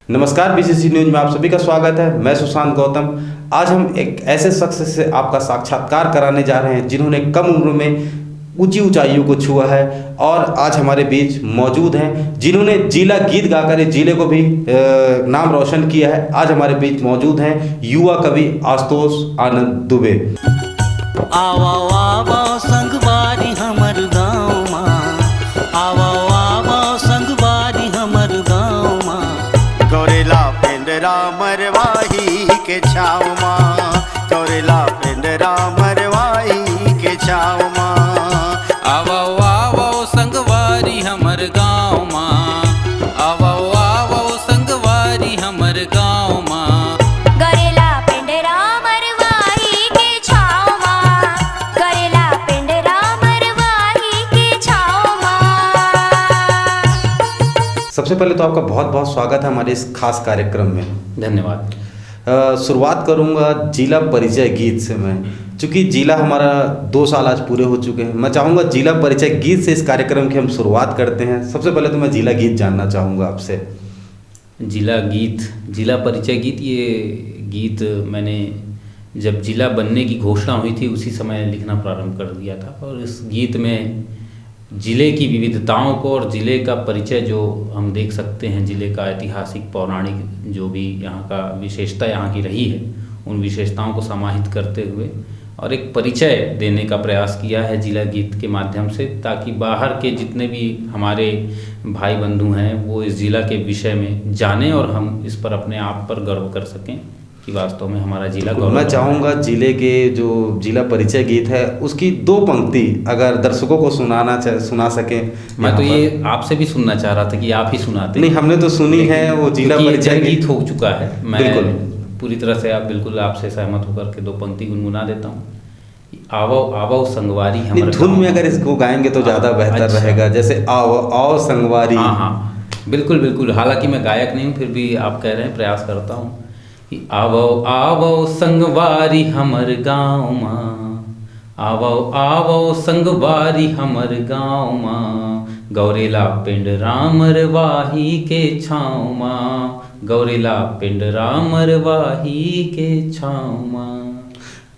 नमस्कार, BCC news में आप सभी का स्वागत है। मैं सुशांत गौतम। आज हम एक ऐसे शख्स से आपका साक्षात्कार कराने जा रहे हैं जिन्होंने कम उम्र में ऊंची ऊंचाइयों को छुआ है और आज हमारे बीच मौजूद हैं, जिन्होंने जिला गीत गाकर इस जिले को भी नाम रोशन किया है। आज हमारे बीच मौजूद हैं युवा कवि आशुतोष आनंद दुबे। आवो आवो संगवारी हमर गाँव माँ, आवो आवो संगवारी हमर गाँव माँ। गौरेला पिंडरा मरवाही के छाव माँ, गौरेला पिंडरा मरवाही के छाव माँ। आवो आवो संगवारी हमर गाँव माँ, आवो आवो संगवारी हमर गाँव माँ। गौरेला पिंडरा मरवाही के छाव माँ, गौरेला पिंडरा मरवाही के छाव माँ। सबसे पहले तो आपका बहुत बहुत स्वागत है हमारे इस खास कार्यक्रम में। धन्यवाद। शुरुआत करूंगा जिला परिचय गीत से। मैं चूँकि जिला हमारा 2 साल आज पूरे हो चुके हैं, मैं चाहूँगा जिला परिचय गीत से इस कार्यक्रम की हम शुरुआत करते हैं। सबसे पहले तो मैं जिला गीत जानना चाहूँगा आपसे। जिला गीत, जिला परिचय गीत, ये गीत मैंने जब जिला बनने की घोषणा हुई थी उसी समय लिखना प्रारंभ कर दिया था। और इस गीत में ज़िले की विविधताओं को और ज़िले का परिचय जो हम देख सकते हैं, ज़िले का ऐतिहासिक पौराणिक जो भी यहाँ का विशेषता यहाँ की रही है, उन विशेषताओं को समाहित करते हुए और एक परिचय देने का प्रयास किया है जिला गीत के माध्यम से, ताकि बाहर के जितने भी हमारे भाई बंधु हैं वो इस ज़िला के विषय में जानें और हम इस पर अपने आप पर गर्व कर सकें कि वास्तव में हमारा जिला गौरव। मैं चाहूँगा जिले के जो जिला परिचय गीत है उसकी 2 पंक्ति अगर दर्शकों को सुना सकें। मैं तो ये आपसे भी सुनना चाह रहा था कि आप ही सुनाते। नहीं, हमने तो सुनी है वो जिला परिचय गीत हो चुका है। मैं बिल्कुल पूरी तरह से बिल्कुल आपसे सहमत होकर के 2 पंक्ति गुनगुना देता हूँ। आवो आवो संगवारी हमर धुन में अगर इसको गाएंगे तो ज़्यादा बेहतर अच्छा। रहेगा, जैसे आओ आओ संगवारी। हाँ, बिल्कुल बिल्कुल। हालांकि मैं गायक नहीं हूँ, फिर भी आप कह रहे हैं, प्रयास करता हूँ कि आवो आवो संगवारी हमर गाँव माँ, आवो आवो संगवारी हमर गाँव माँ। गौरेला पिंड रामरवाही के छाँव माँ, गौरेला पिंड रामरवाही के छाँव माँ।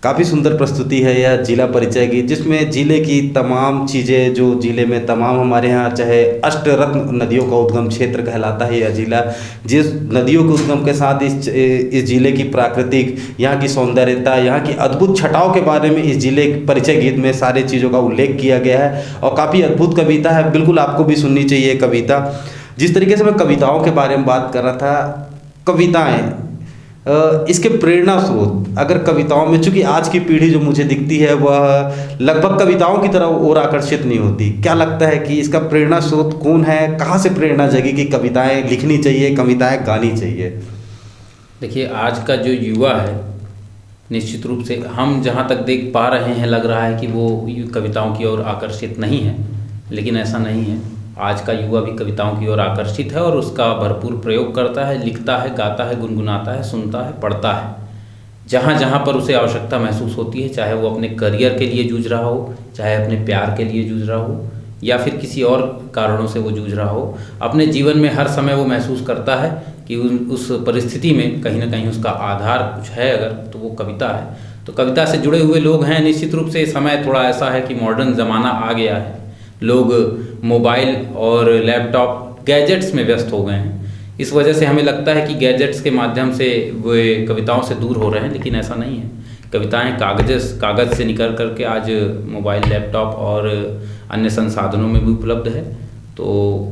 काफ़ी सुंदर प्रस्तुति है यह जिला परिचय गीत, जिसमें जिले की तमाम चीज़ें जो जिले में तमाम हमारे यहाँ चाहे अष्टरत्न नदियों का उद्गम क्षेत्र कहलाता है यह जिला, जिस नदियों के उद्गम के साथ इस जिले की प्राकृतिक, यहाँ की सौंदर्यता, यहाँ की अद्भुत छटाओं के बारे में इस जिले परिचय गीत में सारी चीज़ों का उल्लेख किया गया है। और काफ़ी अद्भुत कविता है, बिल्कुल आपको भी सुननी चाहिए कविता। जिस तरीके से मैं कविताओं के बारे में बात कर रहा था, कविताएँ इसके प्रेरणा स्रोत अगर कविताओं में, चूंकि आज की पीढ़ी जो मुझे दिखती है वह लगभग कविताओं की तरफ और आकर्षित नहीं होती, क्या लगता है कि इसका प्रेरणा स्रोत कौन है? कहाँ से प्रेरणा जगी कि कविताएं लिखनी चाहिए, कविताएं गानी चाहिए? देखिए, आज का जो युवा है, निश्चित रूप से हम जहाँ तक देख पा रहे हैं लग रहा है कि वो कविताओं की ओर आकर्षित नहीं है, लेकिन ऐसा नहीं है। आज का युवा भी कविताओं की ओर आकर्षित है और उसका भरपूर प्रयोग करता है, लिखता है, गाता है, गुनगुनाता है, सुनता है, पढ़ता है। जहाँ जहाँ पर उसे आवश्यकता महसूस होती है, चाहे वो अपने करियर के लिए जूझ रहा हो, चाहे अपने प्यार के लिए जूझ रहा हो, या फिर किसी और कारणों से वो जूझ रहा हो, अपने जीवन में हर समय वो महसूस करता है कि उस परिस्थिति में कहीं ना कहीं उसका आधार कुछ है अगर, तो वो कविता है। तो कविता से जुड़े हुए लोग हैं। निश्चित रूप से समय थोड़ा ऐसा है कि मॉडर्न ज़माना आ गया है, लोग मोबाइल और लैपटॉप गैजेट्स में व्यस्त हो गए हैं। इस वजह से हमें लगता है कि गैजेट्स के माध्यम से वे कविताओं से दूर हो रहे हैं, लेकिन ऐसा नहीं है। कविताएं कागज़ से निकल करके आज मोबाइल, लैपटॉप और अन्य संसाधनों में भी उपलब्ध है, तो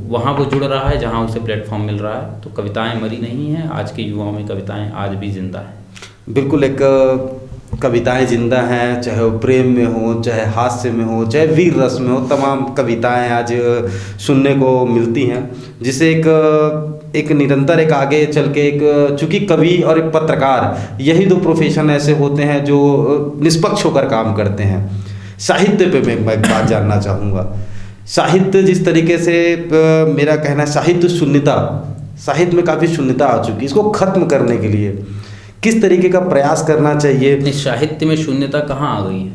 वहाँ वो जुड़ रहा है जहाँ उसे प्लेटफॉर्म मिल रहा है। तो कविताएं मरी नहीं हैं, आज के युवाओं में कविताएं आज भी जिंदा हैं। बिल्कुल, एक कविताएं जिंदा हैं, चाहे वो प्रेम में हो, चाहे हास्य में हो, चाहे वीर रस में हो, तमाम कविताएं आज सुनने को मिलती हैं, जिसे एक निरंतर एक आगे चल के एक, चूँकि कवि और एक पत्रकार यही 2 प्रोफेशन ऐसे होते हैं जो निष्पक्ष होकर काम करते हैं। साहित्य पे मैं एक बात जानना चाहूँगा। साहित्य जिस तरीके से मेरा कहना है, साहित्य में काफ़ी शून्यता आ चुकी है, इसको खत्म करने के लिए किस तरीके का प्रयास करना चाहिए? साहित्य में शून्यता कहाँ आ गई है?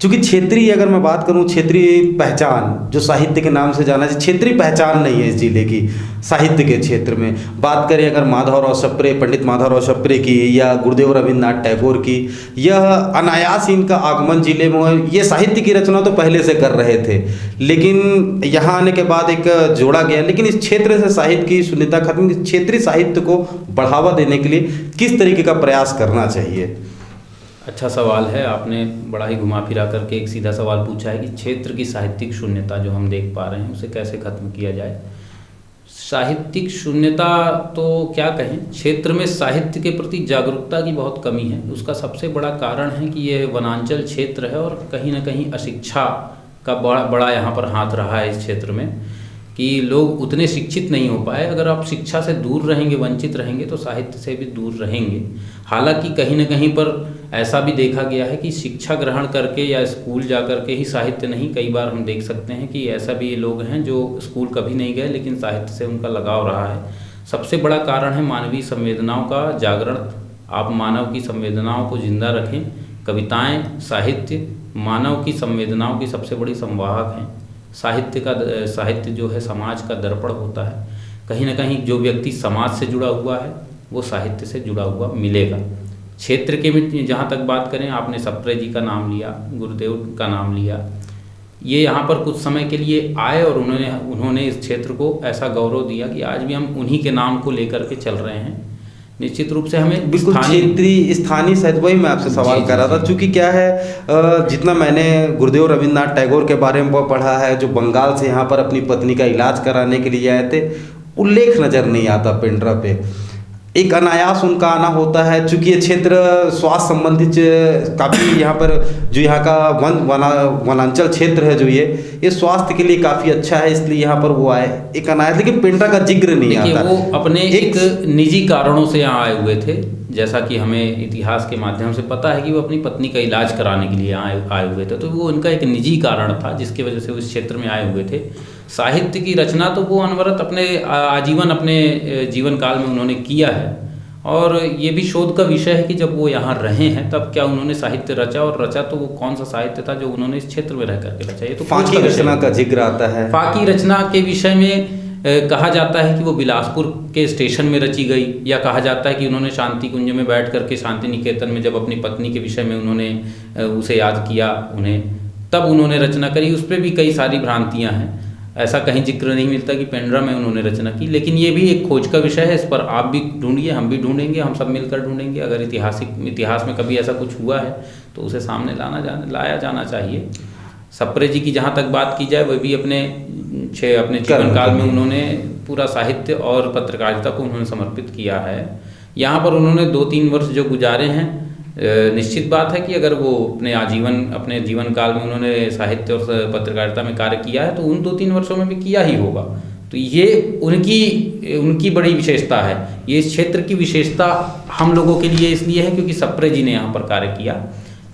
चूँकि क्षेत्रीय, अगर मैं बात करूँ क्षेत्रीय पहचान जो साहित्य के नाम से जाना है, क्षेत्रीय पहचान नहीं है इस जिले की साहित्य के क्षेत्र में। बात करें अगर माधवराव सप्रे, पंडित माधवराव सप्रे की या गुरुदेव रवींद्रनाथ टैगोर की, यह अनायास इनका आगमन जिले में, ये साहित्य की रचना तो पहले से कर रहे थे, लेकिन यहाँ आने के बाद एक जोड़ा गया। लेकिन इस क्षेत्र से साहित्य की शून्यता खत्म, क्षेत्रीय साहित्य को बढ़ावा देने के लिए किस तरीके का प्रयास करना चाहिए? अच्छा सवाल है, आपने बड़ा ही घुमा फिरा करके एक सीधा सवाल पूछा है कि क्षेत्र की साहित्यिक शून्यता जो हम देख पा रहे हैं उसे कैसे खत्म किया जाए। साहित्यिक शून्यता तो क्या कहें, क्षेत्र में साहित्य के प्रति जागरूकता की बहुत कमी है। उसका सबसे बड़ा कारण है कि यह वनांचल क्षेत्र है और कहीं ना कहीं अशिक्षा का बड़ा यहाँ पर हाथ रहा है इस क्षेत्र में, कि लोग उतने शिक्षित नहीं हो पाए। अगर आप शिक्षा से दूर रहेंगे, वंचित रहेंगे, तो साहित्य से भी दूर रहेंगे। हालांकि कहीं ना कहीं पर ऐसा भी देखा गया है कि शिक्षा ग्रहण करके या स्कूल जा कर के ही साहित्य नहीं, कई बार हम देख सकते हैं कि ऐसा भी लोग हैं जो स्कूल कभी नहीं गए लेकिन साहित्य से उनका लगाव रहा है। सबसे बड़ा कारण है मानवीय संवेदनाओं का जागरण। आप मानव की संवेदनाओं को जिंदा रखें। कविताएं, साहित्य मानव की संवेदनाओं की सबसे बड़ी संवाहक हैं। साहित्य जो है समाज का दर्पण होता है। कहीं ना कहीं जो व्यक्ति समाज से जुड़ा हुआ है वो साहित्य से जुड़ा हुआ मिलेगा। क्षेत्र के में जहाँ तक बात करें, आपने सप्रे जी का नाम लिया, गुरुदेव का नाम लिया, ये यहाँ पर कुछ समय के लिए आए और उन्होंने इस क्षेत्र को ऐसा गौरव दिया कि आज भी हम उन्हीं के नाम को लेकर के चल रहे हैं। निश्चित रूप से हमें बिल्कुल क्षेत्रीय स्थानीय साहित्य, वही मैं आपसे सवाल कर रहा था। चूँकि क्या है, जितना मैंने गुरुदेव रवींद्रनाथ टैगोर के बारे में पढ़ा है, जो बंगाल से यहाँ पर अपनी पत्नी का इलाज कराने के लिए आए थे, उल्लेख नज़र नहीं आता पेंड्रा पे। एक अनायास उनका आना होता है। चूँकि ये क्षेत्र स्वास्थ्य संबंधित काफ़ी, यहाँ पर जो यहाँ का वनांचल क्षेत्र है, जो ये स्वास्थ्य के लिए काफ़ी अच्छा है, इसलिए यहाँ पर वो आए, एक अनायास। लेकिन पेंड्रा का जिक्र नहीं आता। वो अपने एक निजी कारणों से यहाँ आए हुए थे, जैसा कि हमें इतिहास के माध्यम से पता है कि वो अपनी पत्नी का इलाज कराने के लिए आए हुए थे। तो वो उनका एक निजी कारण था जिसकी वजह से उस क्षेत्र में आए हुए थे। साहित्य की रचना तो वो अनवरत अपने आजीवन अपने जीवन काल में उन्होंने किया है, और ये भी शोध का विषय है कि जब वो यहाँ रहे हैं तब क्या उन्होंने साहित्य रचा, और रचा तो वो कौन सा साहित्य था जो उन्होंने इस क्षेत्र में रह करके रचा। ये तो फाकी रचना का जिक्र आता है। फाकी रचना के विषय में कहा जाता है कि वो बिलासपुर के स्टेशन में रची गई, या कहा जाता है कि उन्होंने शांति कुंज में बैठ करके शांति निकेतन में जब अपनी पत्नी के विषय में उन्होंने उसे याद किया उन्हें, तब उन्होंने रचना करी। उस पर भी कई सारी भ्रांतियाँ हैं। ऐसा कहीं जिक्र नहीं मिलता कि पेंड्रा में उन्होंने रचना की, लेकिन ये भी एक खोज का विषय है। इस पर आप भी ढूंढिए, हम भी ढूंढेंगे, हम सब मिलकर ढूंढेंगे। अगर इतिहास में कभी ऐसा कुछ हुआ है तो उसे सामने लाया जाना चाहिए। सप्रे जी की जहाँ तक बात की जाए, वह भी अपने जीवन काल में उन्होंने पूरा साहित्य और पत्रकारिता को उन्होंने समर्पित किया है। यहाँ पर उन्होंने 2-3 वर्ष जो गुजारे हैं, निश्चित बात है कि अगर वो अपने जीवन काल में उन्होंने साहित्य और पत्रकारिता में कार्य किया है तो उन 2-3 वर्षों में भी किया ही होगा। तो ये उनकी बड़ी विशेषता है। ये इस क्षेत्र की विशेषता हम लोगों के लिए इसलिए है क्योंकि सप्रे जी ने यहाँ पर कार्य किया।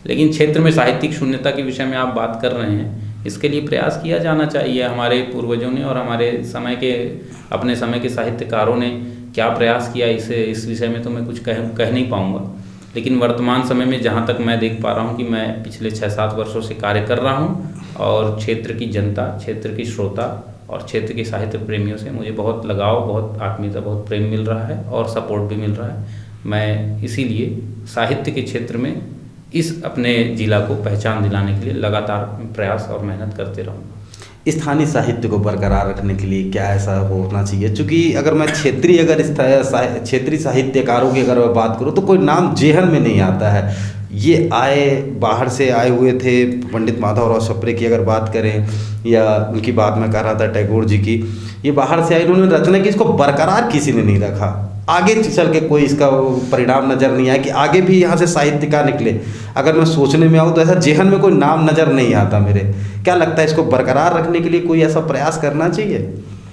लेकिन क्षेत्र में साहित्यिक शून्यता के विषय में आप बात कर रहे हैं, इसके लिए प्रयास किया जाना चाहिए। हमारे पूर्वजों ने और हमारे अपने समय के साहित्यकारों ने क्या प्रयास किया, इस विषय में तो मैं कुछ कह नहीं पाऊँगा। लेकिन वर्तमान समय में जहाँ तक मैं देख पा रहा हूँ कि मैं पिछले 6-7 वर्षों से कार्य कर रहा हूँ, और क्षेत्र की जनता, क्षेत्र की श्रोता और क्षेत्र के साहित्य प्रेमियों से मुझे बहुत लगाव, बहुत आत्मीयता, बहुत प्रेम मिल रहा है और सपोर्ट भी मिल रहा है। मैं इसीलिए साहित्य के क्षेत्र में इस अपने जिला को पहचान दिलाने के लिए लगातार प्रयास और मेहनत करते रहूँगा। स्थानीय साहित्य को बरकरार रखने के लिए क्या ऐसा होना चाहिए? चूँकि अगर मैं क्षेत्रीय साहित्यकारों की अगर मैं बात करूँ तो कोई नाम जेहन में नहीं आता है। ये बाहर से आए हुए थे। पंडित माधवराव सप्रे की अगर बात करें, या उनकी बात मैं कर रहा था टैगोर जी की, ये बाहर से आए, इन्होंने रचना की, इसको बरकरार किसी ने नहीं रखा। आगे चल के कोई इसका परिणाम नज़र नहीं आया कि आगे भी यहाँ से साहित्यकार निकले। अगर मैं सोचने में आऊँ तो ऐसा जेहन में कोई नाम नज़र नहीं आता मेरे। क्या लगता है, इसको बरकरार रखने के लिए कोई ऐसा प्रयास करना चाहिए?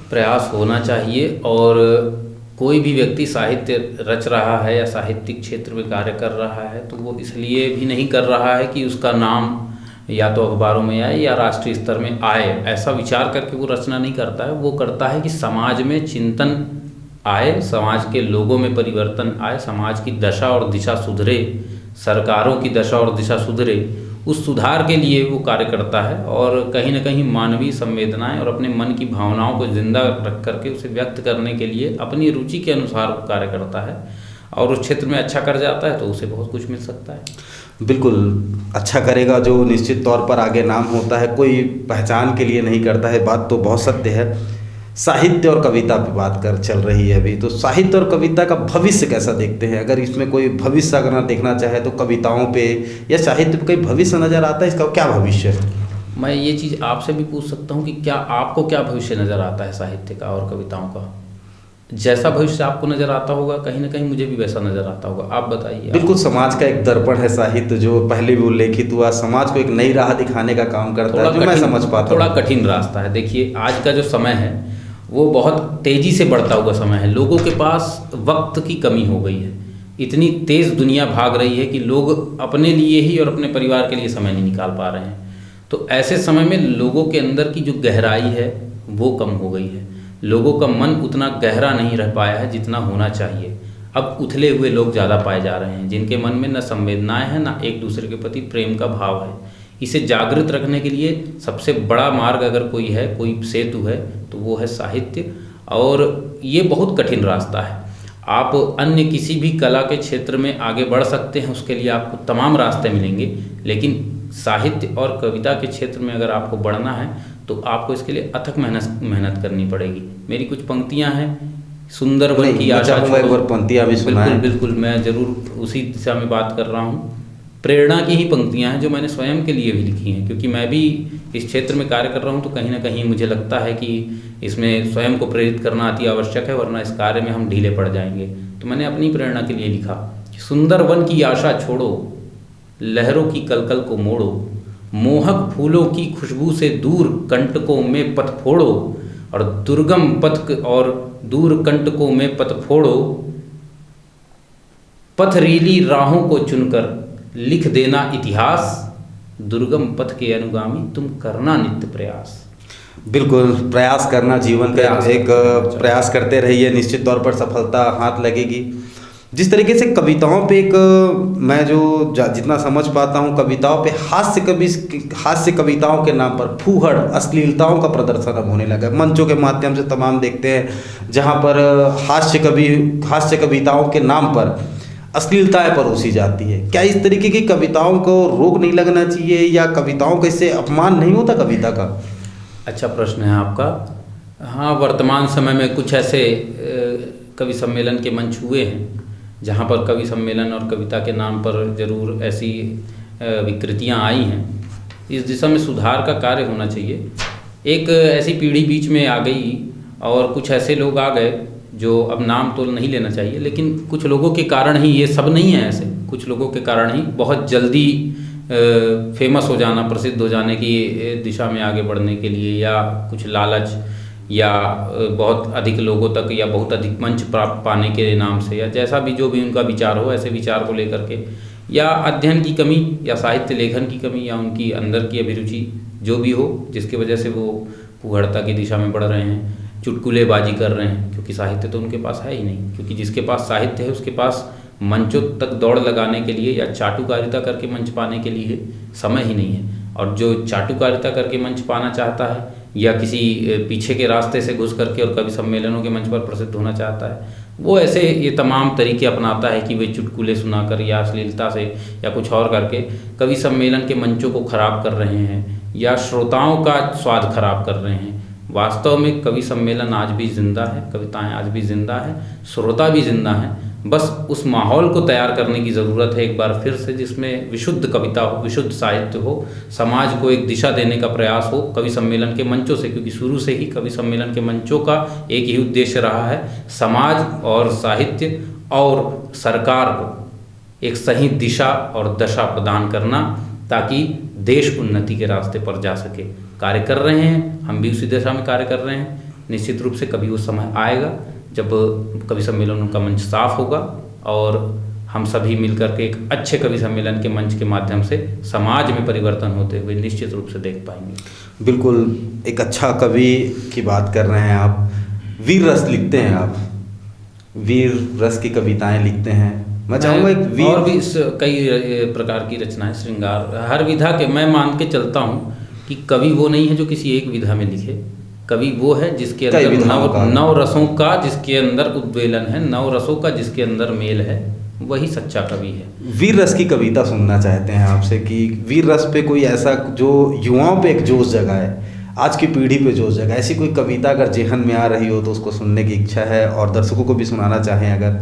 प्रयास होना चाहिए, और कोई भी व्यक्ति साहित्य रच रहा है या साहित्यिक क्षेत्र में कार्य कर रहा है तो वो इसलिए भी नहीं कर रहा है कि उसका नाम या तो अखबारों में आए या राष्ट्रीय स्तर में आए। ऐसा विचार करके वो रचना नहीं करता है। वो करता है कि समाज में चिंतन आए, समाज के लोगों में परिवर्तन आए, समाज की दशा और दिशा सुधरे, सरकारों की दशा और दिशा सुधरे, उस सुधार के लिए वो कार्य करता है और कहीं ना कहीं मानवीय संवेदनाएं और अपने मन की भावनाओं को जिंदा रख करके उसे व्यक्त करने के लिए अपनी रुचि के अनुसार वो कार्य करता है और उस क्षेत्र में अच्छा कर जाता है तो उसे बहुत कुछ मिल सकता है। बिल्कुल अच्छा करेगा जो निश्चित तौर पर आगे नाम होता है, कोई पहचान के लिए नहीं करता है, बात तो बहुत सत्य है। साहित्य और कविता पे बात कर चल रही है अभी, तो साहित्य और कविता का भविष्य कैसा देखते हैं? अगर इसमें कोई भविष्य अगर देखना चाहे तो कविताओं पे या साहित्य पे कोई भविष्य नज़र आता है? इसका क्या भविष्य है? मैं ये चीज़ आपसे भी पूछ सकता हूँ कि क्या आपको क्या भविष्य नज़र आता है साहित्य का और कविताओं का? जैसा भविष्य आपको नज़र आता होगा कहीं ना कहीं मुझे भी वैसा नज़र आता होगा, आप बताइए। बिल्कुल, समाज का एक दर्पण है साहित्य, जो पहले भी उल्लेखित हुआ, समाज को एक नई राह दिखाने का काम करता है, जो मैं समझ पाता हूँ। थोड़ा कठिन रास्ता है। देखिए आज का जो समय है वो बहुत तेज़ी से बढ़ता हुआ समय है। लोगों के पास वक्त की कमी हो गई है, इतनी तेज़ दुनिया भाग रही है कि लोग अपने लिए ही और अपने परिवार के लिए समय नहीं निकाल पा रहे हैं। तो ऐसे समय में लोगों के अंदर की जो गहराई है वो कम हो गई है, लोगों का मन उतना गहरा नहीं रह पाया है जितना होना चाहिए। अब उथले हुए लोग ज़्यादा पाए जा रहे हैं, जिनके मन में न संवेदनाएं हैं न एक दूसरे के प्रति प्रेम का भाव है। इसे जागृत रखने के लिए सबसे बड़ा मार्ग अगर कोई है, कोई सेतु है, तो वो है साहित्य। और ये बहुत कठिन रास्ता है। आप अन्य किसी भी कला के क्षेत्र में आगे बढ़ सकते हैं, उसके लिए आपको तमाम रास्ते मिलेंगे, लेकिन साहित्य और कविता के क्षेत्र में अगर आपको बढ़ना है तो आपको इसके लिए अथक मेहनत करनी पड़ेगी। मेरी कुछ पंक्तियां हैं, सुंदर वन की आशा छोड़ो। पंक्तियां भी बिल्कुल बिल्कुल, मैं ज़रूर उसी दिशा में बात कर रहा हूँ। प्रेरणा की ही पंक्तियां हैं जो मैंने स्वयं के लिए भी लिखी हैं, क्योंकि मैं भी इस क्षेत्र में कार्य कर रहा हूँ तो कहीं ना कहीं मुझे लगता है कि इसमें स्वयं को प्रेरित करना अति आवश्यक है, वरना इस कार्य में हम ढीले पड़ जाएंगे। तो मैंने अपनी प्रेरणा के लिए लिखा कि सुंदर वन की आशा छोड़ो, लहरों की कलकल को मोड़ो, मोहक फूलों की खुशबू से दूर कंटकों में पथ फोड़ो, और दुर्गम पथ और दूर कंटकों में पथ फोड़ो, पथरीली राहों को चुनकर लिख देना इतिहास, दुर्गम पथ के अनुगामी तुम करना नित्य प्रयास। बिल्कुल, प्रयास करना जीवन का एक प्रयास करते रहिए, निश्चित तौर पर सफलता हाथ लगेगी। जिस तरीके से कविताओं पे एक मैं जो जितना समझ पाता हूँ, कविताओं पे हास्य कविताओं के नाम पर फूहड़ अश्लीलताओं का प्रदर्शन अब होने लगा। मंचों के माध्यम से तमाम देखते हैं जहाँ पर हास्य कविताओं के नाम पर अश्लीलताएं परोसी जाती है। क्या इस तरीके की कविताओं को रोक नहीं लगना चाहिए, या कविताओं का इससे अपमान नहीं होता कविता का? अच्छा प्रश्न है आपका। हाँ, वर्तमान समय में कुछ ऐसे कवि सम्मेलन के मंच हुए हैं जहाँ पर कवि सम्मेलन और कविता के नाम पर ज़रूर ऐसी विकृतियाँ आई हैं। इस दिशा में सुधार का कार्य होना चाहिए। एक ऐसी पीढ़ी बीच में आ गई और कुछ ऐसे लोग आ गए जो अब नाम तो नहीं लेना चाहिए, लेकिन कुछ लोगों के कारण ही, ये सब नहीं है ऐसे, कुछ लोगों के कारण ही बहुत जल्दी फेमस हो जाना, प्रसिद्ध हो जाने की दिशा में आगे बढ़ने के लिए, या कुछ लालच, या बहुत अधिक लोगों तक या बहुत अधिक मंच प्राप्त पाने के नाम से, या जैसा भी जो भी उनका विचार हो, ऐसे विचार को लेकर के, या अध्ययन की कमी या साहित्य लेखन की कमी या उनकी अंदर की अभिरुचि जो भी हो, जिसकी वजह से वो फूहड़ता की दिशा में बढ़ रहे हैं, चुटकुलेबाजी कर रहे हैं, क्योंकि साहित्य तो उनके पास है ही नहीं। क्योंकि जिसके पास साहित्य है उसके पास मंचों तक दौड़ लगाने के लिए या चाटुकारिता करके मंच पाने के लिए समय ही नहीं है। और जो चाटुकारिता करके मंच पाना चाहता है या किसी पीछे के रास्ते से घुस करके और कवि सम्मेलनों के मंच पर प्रसिद्ध होना चाहता है, वो ऐसे ये तमाम तरीके अपनाता है कि वे चुटकुले सुनाकर या अश्लीलता से या कुछ और करके कवि सम्मेलन के मंचों को खराब कर रहे हैं या श्रोताओं का स्वाद खराब कर रहे हैं। वास्तव में कवि सम्मेलन आज भी जिंदा है, कविताएं आज भी जिंदा है, श्रोता भी जिंदा है। बस उस माहौल को तैयार करने की ज़रूरत है एक बार फिर से, जिसमें विशुद्ध कविता हो, विशुद्ध साहित्य हो, समाज को एक दिशा देने का प्रयास हो कवि सम्मेलन के मंचों से। क्योंकि शुरू से ही कवि सम्मेलन के मंचों का एक ही उद्देश्य रहा है, समाज और साहित्य और सरकार को एक सही दिशा और दशा प्रदान करना, ताकि देश उन्नति के रास्ते पर जा सके। कार्य कर रहे हैं, हम भी उसी दिशा में कार्य कर रहे हैं। निश्चित रूप से कभी वो समय आएगा जब कवि सम्मेलनों का मंच साफ होगा और हम सभी मिलकर के एक अच्छे कवि सम्मेलन के मंच के माध्यम से समाज में परिवर्तन होते हुए निश्चित रूप से देख पाएंगे। बिल्कुल, एक अच्छा कवि की बात कर रहे हैं आप। वीर रस लिखते हैं आप, वीर रस की कविताएं लिखते हैं। मैं चाहूँगा एक वीर और भी कई प्रकार की रचनाएं श्रृंगार हर विधा के, मैं मान के चलता हूँ कि कवि वो नहीं है जो किसी एक विधा में लिखे। कवि वो है जिसके अंदर नौ रसों का जिसके अंदर उद्वेलन है, नौ रसों का जिसके अंदर मेल है, वही सच्चा कवि है। वीर रस की कविता सुनना चाहते हैं आपसे कि वीर रस पे कोई ऐसा जो युवाओं पे एक जोश जगाए, आज की पीढ़ी पे जोश जगाए, ऐसी कोई कविता अगर जेहन में आ रही हो तो उसको सुनने की इच्छा है और दर्शकों को भी सुनाना चाहें अगर।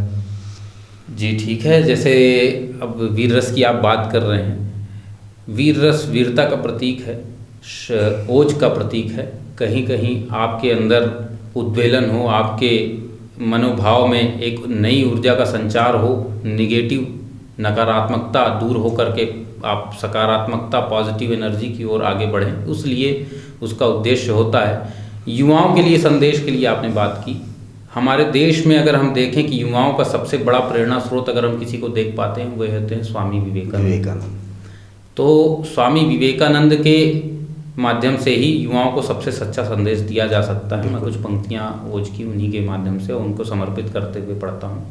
जी ठीक है, जैसे अब वीर रस की आप बात कर रहे हैं, वीर रस वीरता का प्रतीक है, ओज का प्रतीक है। कहीं कहीं आपके अंदर उद्वेलन हो, आपके मनोभाव में एक नई ऊर्जा का संचार हो, निगेटिव नकारात्मकता दूर हो करके आप सकारात्मकता पॉजिटिव एनर्जी की ओर आगे बढ़ें, उसलिए उसका उद्देश्य होता है। युवाओं के लिए संदेश के लिए आपने बात की। हमारे देश में अगर हम देखें कि युवाओं का सबसे बड़ा प्रेरणा स्रोत अगर हम किसी को देख पाते हैं, वो होते हैं स्वामी विवेकानंद। तो स्वामी विवेकानंद के माध्यम से ही युवाओं को सबसे सच्चा संदेश दिया जा सकता है। मैं कुछ पंक्तियाँ ओज की उन्हीं के माध्यम से उनको समर्पित करते हुए पढ़ता हूँ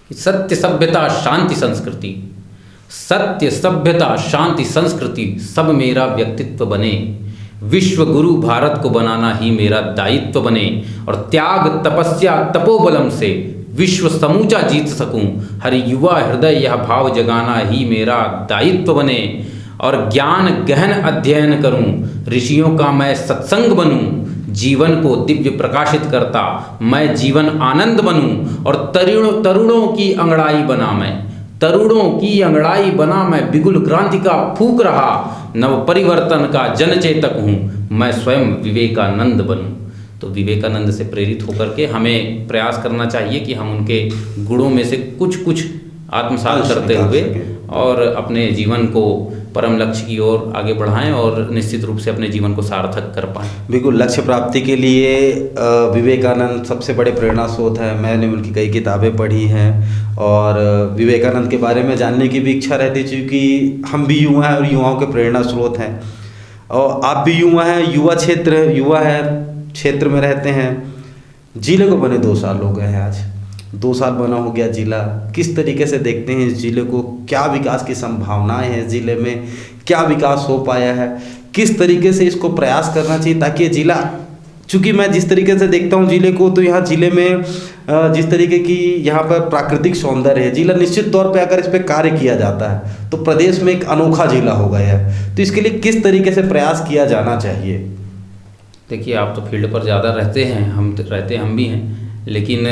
कि सत्य सभ्यता शांति संस्कृति, सत्य सभ्यता शांति संस्कृति सब मेरा व्यक्तित्व बने, विश्व गुरु भारत को बनाना ही मेरा दायित्व बने, और त्याग तपस्या तपोबलम से विश्व समूचा जीत सकूं, हर युवा हृदय यह भाव जगाना ही मेरा दायित्व बने, और ज्ञान गहन अध्ययन करूं, ऋषियों का मैं सत्संग बनूं, जीवन को दिव्य प्रकाशित करता मैं जीवन आनंद बनूं, और तरुणों की अंगड़ाई बना मैं, तरुणों की अंगड़ाई बना मैं, बिगुल क्रांति का फूंक रहा, नव परिवर्तन का जनचेतक हूँ, मैं स्वयं विवेकानंद बनूं। तो विवेकानंद से प्रेरित होकर के हमें प्रयास करना चाहिए कि हम उनके गुणों में से कुछ आत्मसात करते हुए और अपने जीवन को परम लक्ष्य की ओर आगे बढ़ाएं और निश्चित रूप से अपने जीवन को सार्थक कर पाएं। बिल्कुल, लक्ष्य प्राप्ति के लिए विवेकानंद सबसे बड़े प्रेरणा स्रोत हैं। मैंने उनकी कई किताबें पढ़ी हैं और विवेकानंद के बारे में जानने की भी इच्छा रहती है, क्योंकि हम भी युवा हैं और युवाओं के प्रेरणा स्रोत हैं, और आप भी युवा हैं, युवा क्षेत्र में रहते हैं। जिले को बने 2 साल हो गए हैं, आज 2 साल बना हो गया जिला। किस तरीके से देखते हैं इस जिले को, क्या विकास की संभावनाएं हैं जिले में, क्या विकास हो पाया है, किस तरीके से इसको प्रयास करना चाहिए ताकि जिला, चूँकि मैं जिस तरीके से देखता हूँ जिले को, तो यहाँ जिले में जिस तरीके की यहाँ पर प्राकृतिक सौंदर्य है, जिला निश्चित तौर पे अगर इस पर कार्य किया जाता है तो प्रदेश में एक अनोखा जिला हो गया है। तो इसके लिए किस तरीके से प्रयास किया जाना चाहिए? देखिए, आप तो फील्ड पर ज़्यादा रहते हैं, हम भी हैं, लेकिन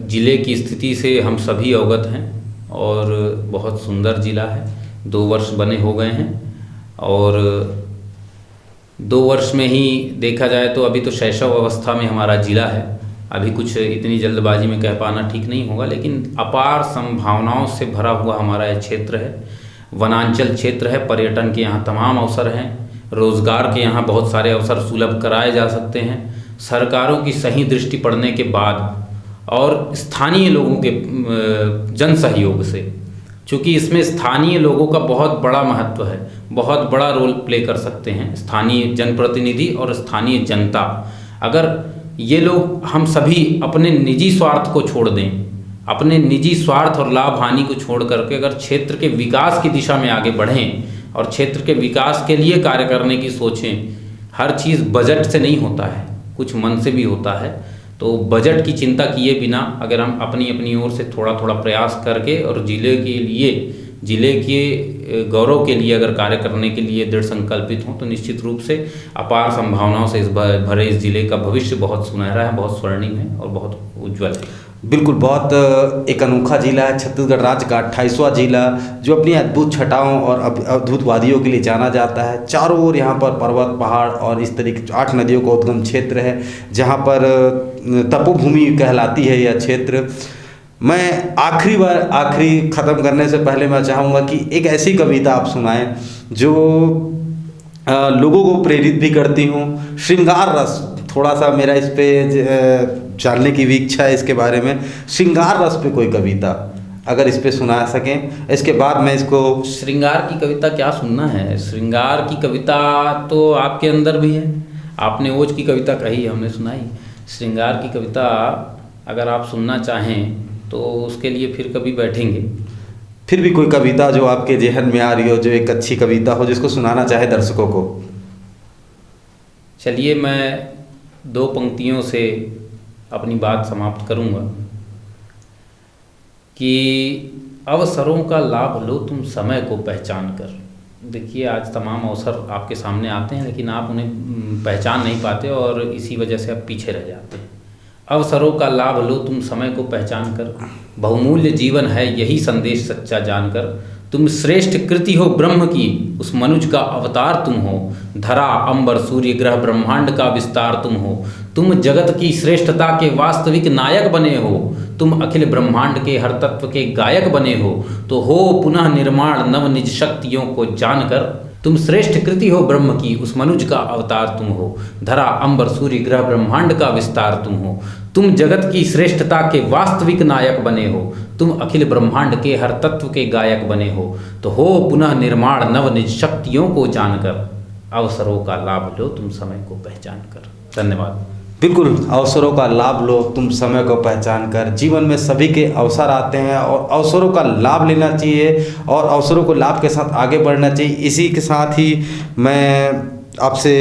ज़िले की स्थिति से हम सभी अवगत हैं और बहुत सुंदर ज़िला है। 2 वर्ष बने हो गए हैं और 2 वर्ष में ही देखा जाए तो अभी तो शैशव अवस्था में हमारा ज़िला है। अभी कुछ इतनी जल्दबाजी में कह पाना ठीक नहीं होगा, लेकिन अपार संभावनाओं से भरा हुआ हमारा यह क्षेत्र है। वनांचल क्षेत्र है, पर्यटन के यहाँ तमाम अवसर हैं, रोज़गार के यहाँ बहुत सारे अवसर सुलभ कराए जा सकते हैं। सरकारों की सही दृष्टि पड़ने के बाद और स्थानीय लोगों के जन सहयोग से, चूँकि इसमें स्थानीय लोगों का बहुत बड़ा महत्व है, बहुत बड़ा रोल प्ले कर सकते हैं स्थानीय जनप्रतिनिधि और स्थानीय जनता। अगर ये लोग, हम सभी अपने निजी स्वार्थ को छोड़ दें, अपने निजी स्वार्थ और लाभ हानि को छोड़ करके अगर क्षेत्र के विकास की दिशा में आगे बढ़ें और क्षेत्र के विकास के लिए कार्य करने की सोचें। हर चीज़ बजट से नहीं होता है, कुछ मन से भी होता है। तो बजट की चिंता किए बिना अगर हम अपनी ओर से थोड़ा प्रयास करके और जिले के गौरव के लिए अगर कार्य करने के लिए दृढ़ संकल्पित हों तो निश्चित रूप से अपार संभावनाओं से भरे इस जिले का भविष्य बहुत सुनहरा है, बहुत स्वर्णिम है और बहुत उज्ज्वल है। बिल्कुल, बहुत एक अनोखा जिला है, छत्तीसगढ़ राज्य का 28वां जिला, जो अपनी अद्भुत छटाओं और अद्भुत वादियों के लिए जाना जाता है। चारों ओर यहाँ पर पर्वत, पहाड़ और इस तरीके 8 नदियों का उद्गम क्षेत्र है, जहाँ पर तपोभूमि कहलाती है यह क्षेत्र। मैं आखिरी ख़त्म करने से पहले मैं चाहूँगा कि एक ऐसी कविता आप सुनाएं जो लोगों को प्रेरित भी करती हूँ। श्रृंगार रस, थोड़ा सा मेरा इस पे जानने की भी इच्छा है इसके बारे में। श्रृंगार रस पे कोई कविता अगर इस पे सुना सकें, इसके बाद मैं इसको। श्रृंगार की कविता क्या सुनना है? श्रृंगार की कविता तो आपके अंदर भी है। आपने ओज की कविता कही, हमने सुनाई। श्रृंगार की कविता अगर आप सुनना चाहें तो उसके लिए फिर कभी बैठेंगे। फिर भी कोई कविता जो आपके जहन में आ रही हो, जो एक अच्छी कविता हो जिसको सुनाना चाहे दर्शकों को। चलिए मैं 2 पंक्तियों से अपनी बात समाप्त करूंगा कि अवसरों का लाभ लो तुम समय को पहचान कर। देखिए आज तमाम अवसर आपके सामने आते हैं लेकिन आप उन्हें पहचान नहीं पाते और इसी वजह से आप पीछे रह जाते हैं। अवसरों का लाभ लो तुम समय को पहचान कर, बहुमूल्य जीवन है यही संदेश सच्चा जानकर। तुम श्रेष्ठ कृति हो ब्रह्म की, उस मनुज का अवतार तुम हो। धरा अंबर सूर्य ग्रह ब्रह्मांड का विस्तार तुम हो। तुम जगत की श्रेष्ठता के वास्तविक नायक बने हो। तुम अखिल ब्रह्मांड के हर तत्व के गायक बने हो। तो हो पुनः निर्माण नव निज शक्तियों को जानकर। तुम श्रेष्ठ कृति हो ब्रह्म की, उस मनुज का अवतार तुम हो। धरा अंबर सूर्य ग्रह ब्रह्मांड का विस्तार तुम हो। तुम जगत की श्रेष्ठता के वास्तविक नायक बने हो। तुम अखिल ब्रह्मांड के हर तत्व के गायक बने हो। तो हो पुनः निर्माण नव निज शक्तियों को जानकर। अवसरों का लाभ लो तुम समय को पहचान कर। धन्यवाद। बिल्कुल, अवसरों का लाभ लो तुम समय को पहचान कर। जीवन में सभी के अवसर आते हैं और अवसरों का लाभ लेना चाहिए और अवसरों को लाभ के साथ आगे बढ़ना चाहिए। इसी के साथ ही मैं आपसे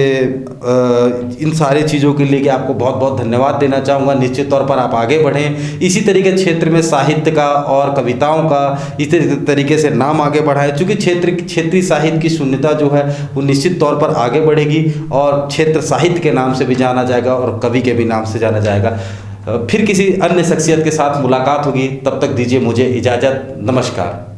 इन सारी चीज़ों के लिए कि आपको बहुत बहुत धन्यवाद देना चाहूँगा। निश्चित तौर पर आप आगे बढ़ें, इसी तरीके क्षेत्र में साहित्य का और कविताओं का इसी तरीके से नाम आगे बढ़ाएं, क्योंकि क्षेत्रीय साहित्य की शून्यता जो है वो निश्चित तौर पर आगे बढ़ेगी और क्षेत्र साहित्य के नाम से भी जाना जाएगा और कवि के भी नाम से जाना जाएगा। फिर किसी अन्य शख्सियत के साथ मुलाकात होगी, तब तक दीजिए मुझे इजाज़त। नमस्कार।